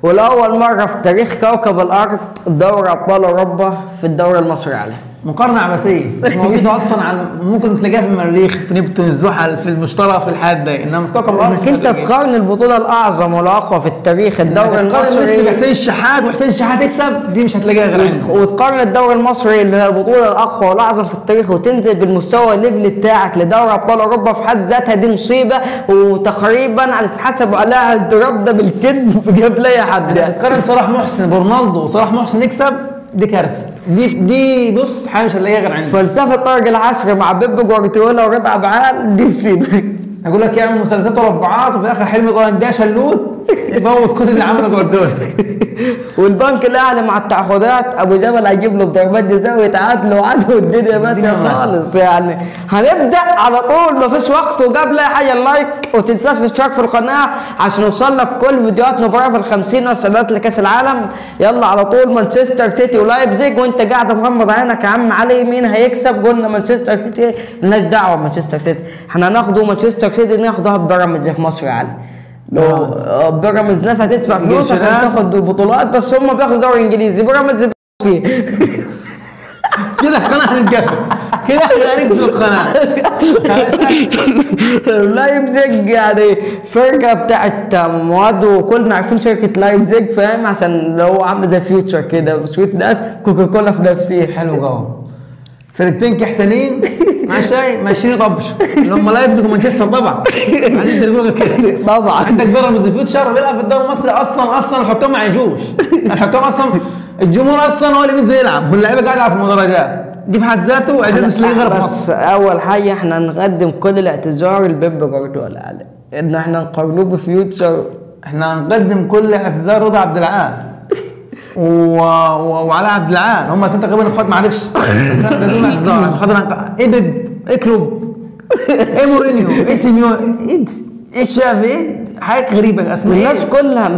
والاول مره في تاريخ كوكب الارض دوري ابطال اوروبا في الدوري المصري عليه. مقارنة عبثية مش موجودة أصلا على ممكن تلاقيها في المريخ في نبتون زحل في المشتري في الحياة إنما في كوكب الأرض انك انت تقارن البطوله الاعظم والاقوى في التاريخ الدوري المصري بحسين الشحات وحسين الشحات يكسب دي مش هتلاقيها غير عنده، وتقارن الدوري المصري اللي هي البطوله الاقوى والاعظم في التاريخ وتنزل بالمستوى الليفل بتاعك لدوري ابطال اوروبا في حد ذاتها دي مصيبه، وتقريبا هتتحسب عليها الضرب ده بالكذب جاب لي حد يعني. تقارن صلاح محسن برونالدو وصلاح محسن يكسب دي كارثه، دي بص حاجه مش هنلاقيها غير عندي. فلسفه طارق العشري مع بيب جوارديولا ورضا عبعال دي مصيبه. اقول لك يعمل مثلثات وربعات وفي الاخر حلمي طالع ده شلوت يبوظ كل اللي عمله جوارديولا. والبنك الاهلي مع التعاقدات ابو جبل هيجيب له بضربات جزاء ويتعادلوا وعدوا الدنيا ماشيه خالص يعني. هنبدا على طول مفيش وقت، وقبل اي حاجه اللايك وتنساش الاشتراك في القناه عشان يوصل لك كل فيديوهات مباراه في ال50 والسدات لكاس العالم. يلا على طول مانشستر سيتي ولايبزيج، وانت قاعد مغمض عينك يا عم علي مين هيكسب؟ قلنا مانشستر سيتي، مالناش دعوه بمانشستر سيتي، احنا هناخده مانشستر سيتي ناخدها ببيراميدز في مصر يا علي. لو بيراميدز ناس هتدفع فلوس عشان تاخد البطولات بس هم بياخدوا دوري انجليزي، بيراميدز فيه. كده القناه هنتقفل، كده احنا هنقفل القناه. لايبزيج يعني فرقه بتاعت مواد، وكلنا عارفين شركه لايبزيج فاهم، عشان لو عامله زي فيوتشر كده شويه ناس كوكا كولا في نفسيه. حلو جوه فرقتين كحتانين ماشيين يطبشوا اللي هم لايبزيج ومانشستر طبعا. عايزين تربيه كده طبعا. عندك بيراميدز فيوتشر بيلعب في الدوري المصري، اصلا الحكام ما يعيشوش، الحكام اصلا الجمهور اصلا هو اللي بينزل يلعب واللعيبه قاعده في المدرجات، دي في حد ذاته اعجاز مش لاقي غير في مصر. بس اول حاجه احنا نقدم كل الاعتذار لبيب جوارديولا عليه ان احنا نقارنوه بفيوتشر، احنا نقدم كل اعتذار رضا عبد العال وعلاء عبد العال، هم الاثنين تقريبا اخوات ما عرفش بس احنا بدون اعتذار عشان خاطر ايه بيب ايه كلوب ايه مورينيو ايه سيميون ايه شافي ايه حاجات غريبه اسماء. الناس كلها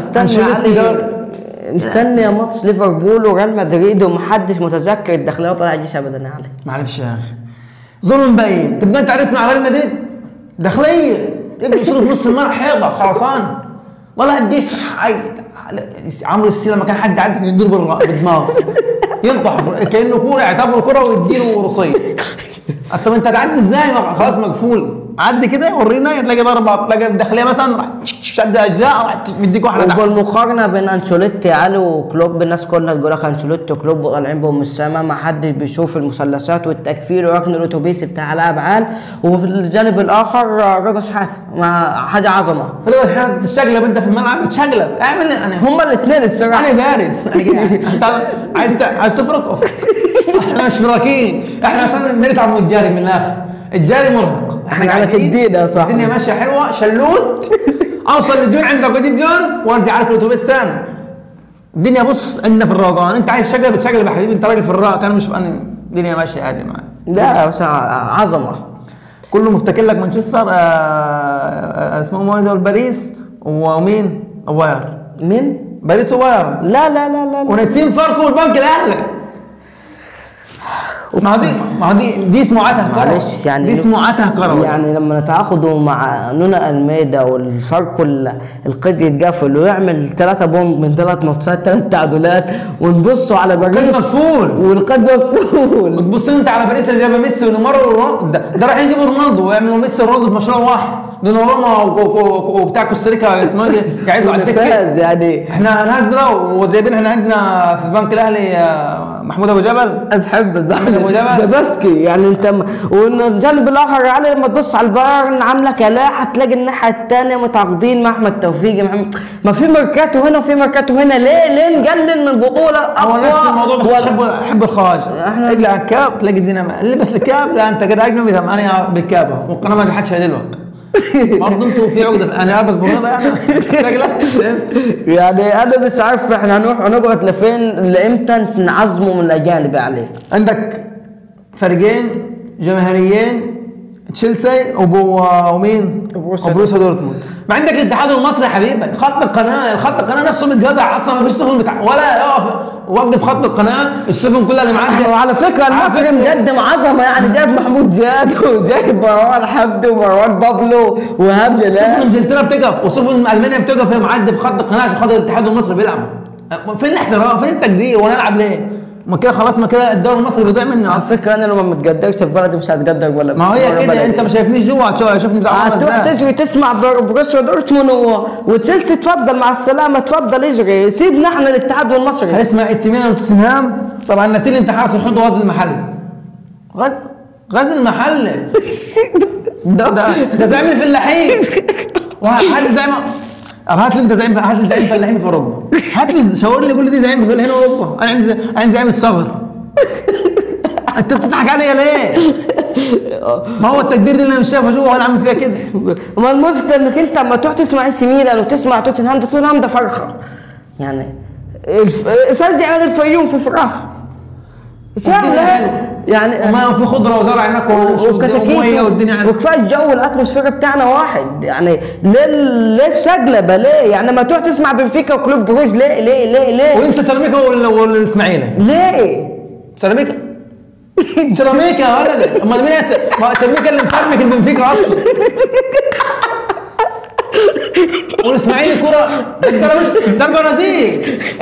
مستنيه ماتش ليفربول وريال مدريد ومحدش متذكر الداخليه وطلع جيش ابدا يا علي. معلش يا اخي ظلم مبين، تبقى انت عريس مع ريال مدريد داخليه ابني يصير في نص الملعب حيطه خرسان والله الجيش عمرو السيره لما كان حد عدى يدير بدماغه ينطح كانه كوره يعتبره كوره ويديله رصيد. طب انت هتعدي ازاي؟ خلاص مقفول عدي كده ورينا تلاقي ضربه تلاقي الداخليه مثلا راح شد اجزاء راح مديك واحده. والمقارنه بين انشيلوتي علي وكلوب الناس كلها تقول لك انشيلوتي وكلوب طالعين بهم السما، ما حدش بيشوف المثلثات والتكفير وركن الاتوبيس بتاع علاء عبعال، وفي الجانب الاخر رضا شحاته حاجه عظمه. رضا شحاته تشقلب انت في الملعب تشقلب اعمل انا هما الاثنين الصراحه. انا بارد انت عايز تفرق احنا مش فراكين، احنا اصلا بنتعب من الجاري من الاخر، الجاري مرهق احنا على تجديد يا صاحبي الدنيا ماشيه حلوه شلوت اوصل للجون عندك واجيب جون وارجع لك الاتوبيس ثاني. الدنيا بص عندنا في الروقان، انت عايز تشقلب بتشقلب يا حبيبي، انت راجل في الراق انا مش انا الدنيا ماشيه عادي معايا. لا بس عظمه كله مفتكر لك مانشستر اسمه ايه ده باريس ومين واير مين باريس وواير لا لا لا لا وناسين فاركو والبنك الاهلي. ما دي اسمه عته معلش يعني دي اسمه عته كروي يعني لما نتعاقدوا مع نونا الميدا والفاركو القيد يتقفل ويعمل 3 بوم من 3 ماتشات 3 تعادلات ونبصوا على باريس مقفول والقيد مقفول وتبص انت على باريس اللي جاب ميسي ونيمار ده راح يجيبوا رونالدو ويعملوا ميسي ورونالدو في مشروع واحد، دوناروما وبتاع كوستاريكا اسمه ايه قاعدوا على الدكه يعني احنا نهزره وجايبين احنا عندنا في البنك الاهلي محمود ابو جبل بحب ده بسكي يعني انت والجانب الاخر علي لما تبص على البايرن عامله كلاح هتلاقي الناحيه الثانيه متعاقدين مع احمد توفيق ما في ميركاتو هنا وفي ميركاتو هنا، ليه نقلل من بطوله اقوى؟ هو نفس الموضوع بس احب الخواجه احنا اقلع الكاب تلاقي الدنيا اللي بس الكاب لا انت كده اجنبي انا بالكابه والقناه ما حدش هيدلوك برضه انتوا في عقده انا البس بريضه يعني انا مش عارف احنا هنقعد لفين لامتى نعظموا من الاجانب عليه. عندك فريقين جماهيريين تشيلسي ومين؟ وبروسيا دورتموند، ما عندك الاتحاد المصري يا حبيبي، خط القناه نفسه متقطع اصلا، ما فيش سفن ولا يقف وقف خط القناه، السفن كلها اللي معديه. وعلى فكره المصري مقدم عظمه، يعني جايب محمود زياد وجايب مروان حمدي ومروان بابلو وهاب جلال. سفن انجلترا بتقف وسفن المانيا بتقف وهي معدي في خط القناه عشان خاطر الاتحاد المصري بيلعب. فين الاحتراف؟ فين التقدير؟ وانا العب ليه؟ ما كده خلاص، ما كده الدوري المصري بيضيع مني. على فكره انا لو ما متقدرش في بلدي مش هتقدر ولا ما هي كده، انت ما شايفنيش جوه، هتشوفني بتاع هتروح تجري تسمع بروسيا دورتموند وتشيلسي، تفضل مع السلامه، تفضل اجري، سيبنا احنا الاتحاد والمصري. هنسمع اس ميلان وتوتنهام. طبعا نسيل انتحار سلحون غزل المحل. غزل المحل ده زعيم الفلاحين. وحد زعيم. طب هات لي انت زعيم، هات لي زعيم فلاحين في اوروبا، هات لي شاور لي قول لي دي زعيم فلاحين في اوروبا. انا عندي زعيم الصغر. انت بتضحك عليا ليه؟ ما هو التقدير اللي انا مش شايفه جوه وانا عامل فيها كده. ما المشكله انك انت لما تروح تسمع اس ميلان وتسمع توتنهام ده فرخه يعني. استاذ عماد الفيوم في فراخ سهله يعني، ما في خضره وزرع هناك وميه والدنيا وكفايه الجو الاتموسفير بتاعنا واحد يعني. ليه الشقلبه ليه؟ يعني ما تروح تسمع بنفيكا وكلوب بروج ليه وانسى سيراميكا والاسماعيلي ليه؟ سيراميكا يا ولد، امال مين سيراميكا اللي مسمك البنفيكا اصلا. والاسماعيلي كوره ده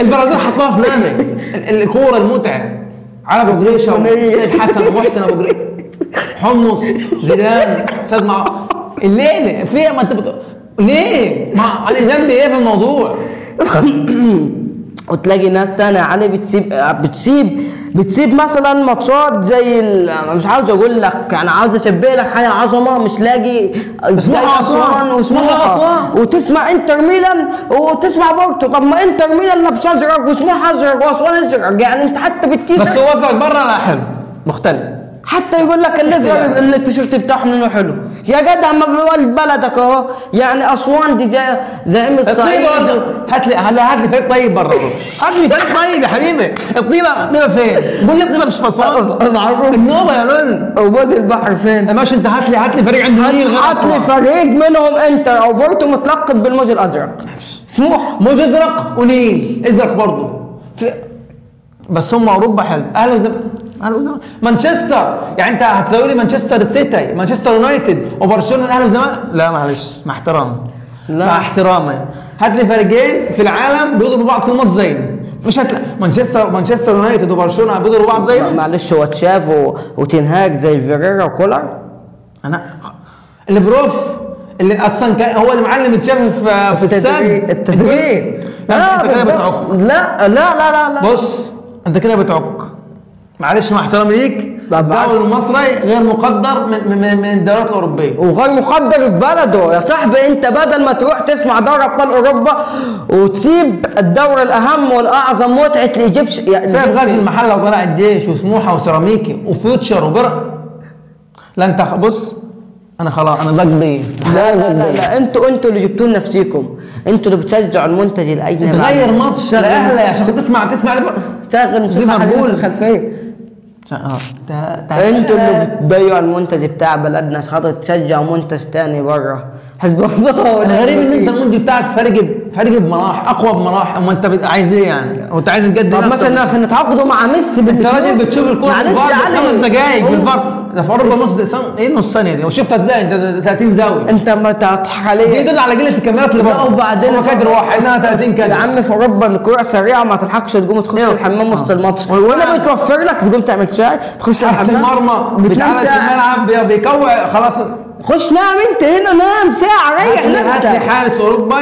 البرازيل حطوها في نادي الكوره المتعه على ابو جريشه وسيد حسن ومحسن ابو جريشه حمص زيدان سيد مع الليله في ما انت ليه؟ ما انا ذنبي ايه في الموضوع؟ وتلاقي ناس سنة علي بتسيب مثلا ماتشات زي مش عاوز اقول لك يعني، عاوز اشبه لك حاجه عظمه، مش لاقي اسمها اسوان وتسمع انتر ميلان وتسمع بورتو. طب ما انتر ميلان لابس ازرق واسمها ازرق واسوان ازرق، يعني انت حتى بالتيشيرت بس هو ازرق بره لا حلو مختلف، حتى يقول لك الازرق التيشيرت بتاعهم منه حلو. يا جدع ما بقول بلدك اهو، يعني اسوان دي زعيم الصعيد. هات لي فريق طيب بره، هات لي فريق طيب يا حبيبي. الطيبه فين؟ قول لي الطيبه مش في اسوان معروف. النوبه يا لول وبوز البحر فين؟ يا باشا انت هات لي فريق عنده نيل. هات لي فريق منهم انتر او بورتو متلقب بالموج الازرق. سموح موج ازرق ونيل ازرق برضه بس هم اوروبا حلو. اهلا وسهلا مانشستر، يعني انت هتساوي لي مانشستر سيتي مانشستر يونايتد وبرشلونه الاهلي والزمالك؟ لا معلش مع احترامي هات لي فريقين في العالم بيضربوا بعض كل ماتش زينا. مش هتلاقي مانشستر يونايتد وبرشلونه بيضربوا بعض زينا. معلش هو تشافو وتنهاج زي فيريرا وكولر. انا البروف اللي اصلا كان هو اللي معلم تشافي في التدريب. لا انت كده بتعك. لا بص انت كده بتعك، معلش مع احترامي ليك. الدوري المصري غير مقدر من الدوريات الاوروبيه، وغير مقدر في بلده يا صاحبي. انت بدل ما تروح تسمع دوري ابطال اوروبا وتسيب الدوري الاهم والاعظم متعه الايجيبش يعني سايب غزل المحله وطلع الجيش وسموحه وسيراميكي وفيوتشر وبرق. لا انت بص انا خلاص انا ضاق. لا انتوا اللي جبتوا لنا نفسيكم، انتوا اللي بتشجعوا المنتج الاجنبي. تغير ماتش الاهلي عشان تسمع شغل موسيقى في الخلفيه. انتوا اللي بتضيعوا المنتج بتاع بلدنا عشان خاطر تشجعوا منتج ثاني بره. حسب الله. الغريب ان انت المنتج بتاعك فارق بمراحل، اقوى بمراحل. اما انت عايز ايه يعني؟ وانت عايز تقدم؟ طب مثلا عشان نتعاقدوا مع ميسي انت راجل بتشوف الكوره معلش في 5 دقايق بالفرق ده في اوروبا نص ثانيه دي، وشفتها ازاي انت 30 زاويه؟ انت ما تضحك عليا دي يدل على قله الكاميرات اللي بره. وبعدين فاكر واحد انها 30 كده يا عم في اوروبا الكوره سريعه ما تلحقش تقوم تخش الحمام وسط الماتش، وانا بتوفر لك تقوم تعمل شاي تخش الحمام مرمى بتعالج في الملعب بيكوع خلاص. خش نام انت هنا، نام ساعه ريح نفسك. هات لي حارس اوروبي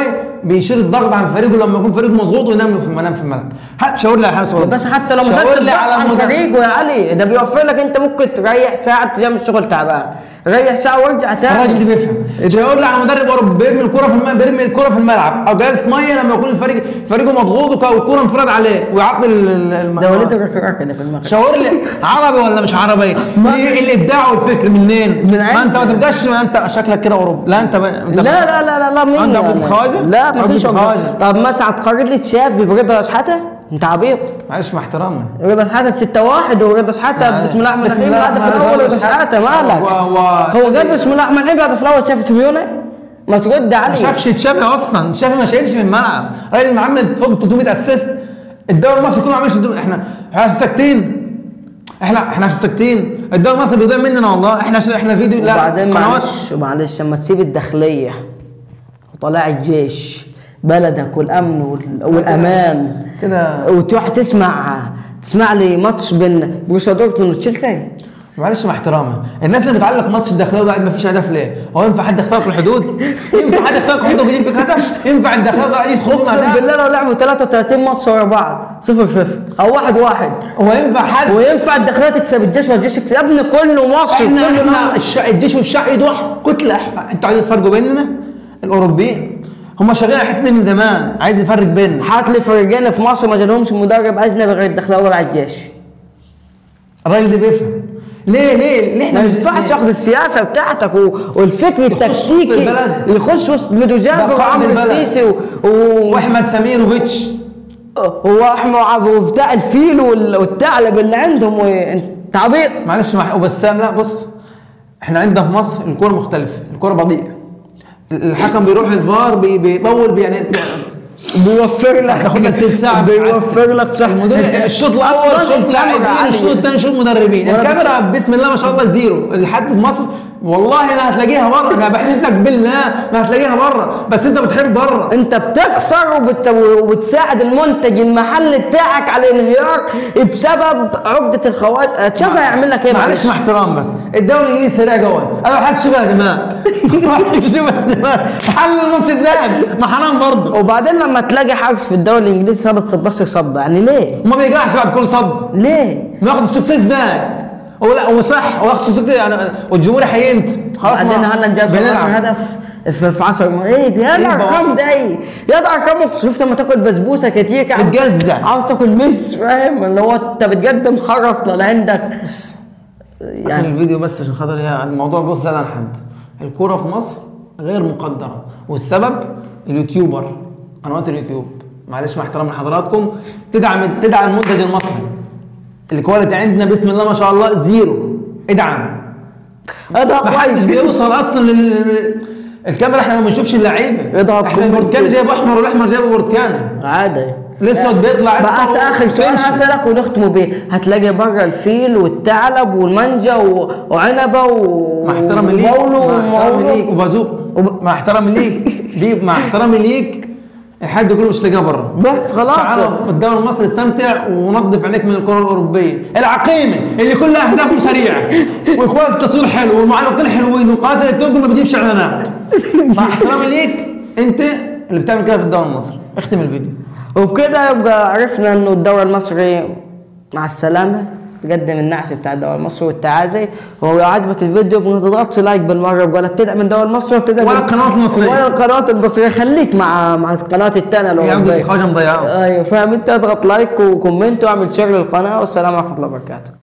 بيشيل الضغط عن فريقه لما يكون فريقه مضغوط وينام في الملعب. هات شاور لي على حارس اوروبي بس حتى لو مش عن فريقه يا علي ده بيوفر لك. انت ممكن تريح ساعه تعمل الشغل تعبان، ريح ساعه وارجع تاني. الراجل ده بيفهم. شاور لي على مدرب اوروبي بيرمي الكره في الملعب او جالس ميه لما يكون فريقه مضغوط والكره انفراد عليه ويعطي ده وليد كده في المغرب. شاور لي عربي ولا مش عربي؟ الابداع والفكر منين؟ ما انت ما تبقاش انت شكلك كده اوروبي. لا انت لا مين انت ابو خواجه؟ لا ما فيش. طب مثلا هتقارن لي تشافي برضا شحاته؟ انت عبيط. معلش مع احترامي. رضا شحاته 6-1 ورضا شحاته بسم الله الرحمن الرحيم هدف الاول. رضا شحاته مالك؟ هو قال بسم الله الرحمن الرحيم هدف الاول شاف سيميوني؟ ما ترد ما علي. شافش تشافي اصلا، تشافي ما شايفش في الملعب، راجل عامل فوق 300 اسيست، الدوري المصري كله ما عملش احنا ساكتين، احنا عشان ساكتين، الدوري المصري بيضيع مننا والله، احنا فيديو لا وبعدين قنوات. معلش لما تسيب الداخليه وطلع الجيش بلدك والامن والامان كده وتروح تسمع لي ماتش بين بروسيا دورتموند وتشيلسي. معلش مع احترامي، الناس اللي بتعلق ماتش الداخليه وقاعد ما فيش هدف ليه؟ هو ينفع حد يخترق الحدود؟ ينفع حد يخترق الحدود ويجيب فيك هدف؟ ينفع الداخليه قاعد يدخل اقسم بالله لو لعبوا 33 ماتش ورا بعض 0-0 او 1-1 هو ينفع حد؟ وينفع الداخليه تكسب الجيش والجيش يكسب يا ابني كله مصر احنا الجيش والشعب ايد واحده كتله، انتوا عايزين تفرقوا بيننا؟ الاوروبيين هم شغالين حتى من زمان، عايز يفرق بيننا. هات لي فريقين في مصر ما جالهمش مدرب اجنبي غير الداخليه ولا الجيش. الراجل ده بيفهم. ليه احنا ما ينفعش ياخد السياسه بتاعتك والفكر التكتيكي يخش وسط ميدو جابر وعمرو السيسي واحمد سميروفيتش وبتاع الفيل والثعلب اللي عندهم وانت عبيط. معلش مع وبسام، لا بص احنا عندنا في مصر الكوره مختلفه، الكوره بطيئه، الحكم بيروح الفار بيطول يعني بيوفر لك تاخد لك تلت ساعه، بيوفر لك صح. الشوط الاول شوط لاعبين، الشوط الثاني شوط مدربين، الكاميرا بسم الله ما شاء الله زيرو لحد في مصر، والله ما هتلاقيها بره، انا بحلف لك بالله ما هتلاقيها بره، بس انت بتحب بره، انت بتخسر وبتساعد المنتج المحلي بتاعك على الانهيار بسبب عقده الخواجه. تشوف هيعمل لك ايه؟ معلش مع احترام، بس الدوري الانجليزي سريع جوه، انا ما حدش شبه يا جماعه ما حدش شبه يا جماعه، حل الماتش ازاي؟ ما حرام برضه. وبعدين لما تلاقي حارس في الدوري الانجليزي ما تصدقش صد، يعني ليه؟ ما بيقعش بعد كل صد ليه؟ ما ياخد السكسيس ازاي؟ ولا وصح واخد السكسيس يعني والجمهور هينت خلاص. بعدين هالاند جاب 17 هدف في 10 مرات. ايه ده؟ يا الارقام ده ايه؟ يا ده ارقام. شفت لما تاكل بسبوسه كتير بتجزع، عاوز تاكل مش فاهم اللي هو انت بتقدم خرص اللي عندك يعني الفيديو بس عشان خاطر الموضوع. بص زاد عن حد، الكوره في مصر غير مقدره، والسبب اليوتيوبر، قنوات اليوتيوب. معلش مع احترام لحضراتكم، تدعم المنتج المصري، الكواليتي عندنا بسم الله ما شاء الله زيرو، ادعم. ما حدش بيوصل اصلا الكاميرا، احنا ما بنشوفش اللعيبه، احنا البرتكان جايب احمر والاحمر جايب برتكاني عادي، الاسود بيطلع بقى. اخر سؤال هسألك ونختموا بيه، هتلاقي بره الفيل والثعلب والمانجا وعنبه مع احترامي ليك وبازوق، مع احترامي ليك مع احترامي ليك الحد كله مش تلاقيها بره. بس خلاص تعال الدوري المصري استمتع ونظف عينيك من الكره الاوروبيه العقيمه اللي كلها اهدافه سريعه واخوات التصوير حلو والمعلقين حلوين وقاتل التوجه ما بيجيبش اعلانات. مع احترامي ليك انت اللي بتعمل كده في الدوري المصري. اختم الفيديو. وبكده يبقى عرفنا انه الدوري المصري مع السلامه، تقدم النعش بتاع الدوري المصري والتعازي. ولو عجبك الفيديو ما تضغطش لايك بالمره، ولا بتدعم الدوري المصري ولا القناه المصريه ولا القناه المصريه، خليك مع القناه الثانيه لو يا خواجه مضيعه. ايوه فاهم انت، اضغط لايك وكومنت واعمل شير للقناه، والسلام ورحمه الله وبركاته.